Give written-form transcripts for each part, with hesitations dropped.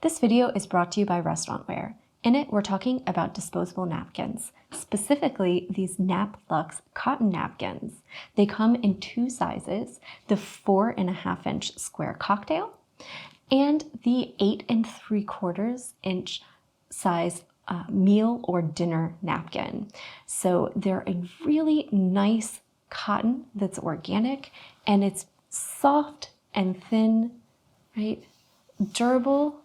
This video is brought to you by Restaurantware. In it, we're talking about disposable napkins, specifically these Napluxe cotton napkins. They come in two sizes, the 4.5-inch square cocktail and the 8.75-inch size meal or dinner napkin. So they're a really nice cotton that's organic, and it's soft and thin, right? Durable,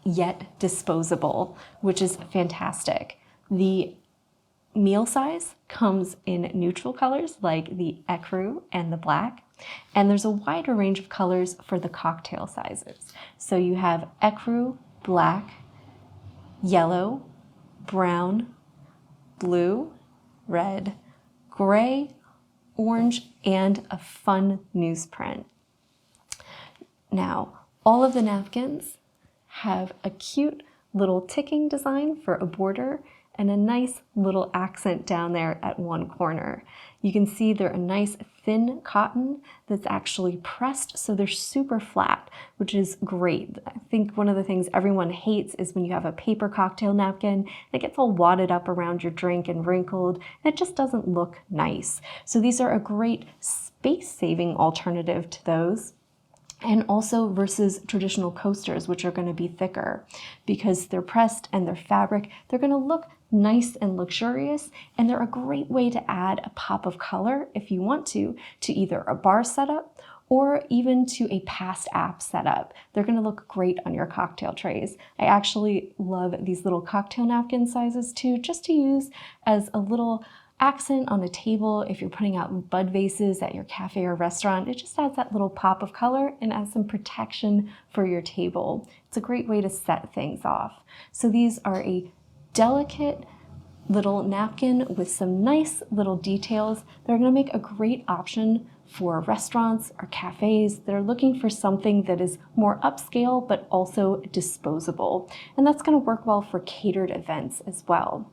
yet disposable, which is fantastic. The meal size comes in neutral colors like the ecru and the black, and there's a wider range of colors for the cocktail sizes. So you have ecru, black, yellow, brown, blue, red, gray, orange, and a fun newsprint. Now, all of the napkins have a cute little ticking design for a border and a nice little accent down there at one corner. You can see they're a nice thin cotton that's actually pressed, so they're super flat, which is great. I think one of the things everyone hates is when you have a paper cocktail napkin that gets all wadded up around your drink and wrinkled, and it just doesn't look nice. So these are a great space-saving alternative to those. And also versus traditional coasters, which are going to be thicker. Because they're pressed and they're fabric, they're going to look nice and luxurious, and they're a great way to add a pop of color if you want to either a bar setup or even to a past app setup. They're going to look great on your cocktail trays. I actually love these little cocktail napkin sizes too, just to use as a little accent on a table if you're putting out bud vases at your cafe or restaurant. It just adds that little pop of color and adds some protection for your table. It's a great way to set things off. So these are a delicate little napkin with some nice little details. They're going to make a great option for restaurants or cafes that are looking for something that is more upscale but also disposable. And that's going to work well for catered events as well.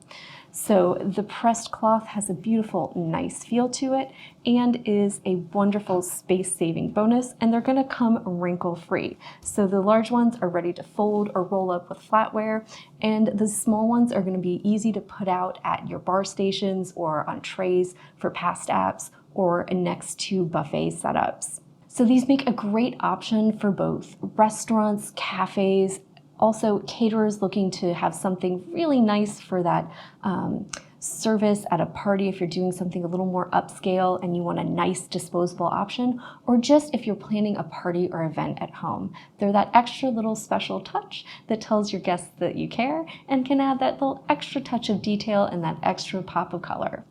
So the pressed cloth has a beautiful, nice feel to it and is a wonderful space-saving bonus, and they're going to come wrinkle-free. So the large ones are ready to fold or roll up with flatware, and the small ones are going to be easy to put out at your bar stations or on trays for past apps or next to buffet setups. So these make a great option for both restaurants, cafes, also caterers looking to have something really nice for that service at a party if you're doing something a little more upscale and you want a nice disposable option, or just if you're planning a party or event at home. They're that extra little special touch that tells your guests that you care and can add that little extra touch of detail and that extra pop of color.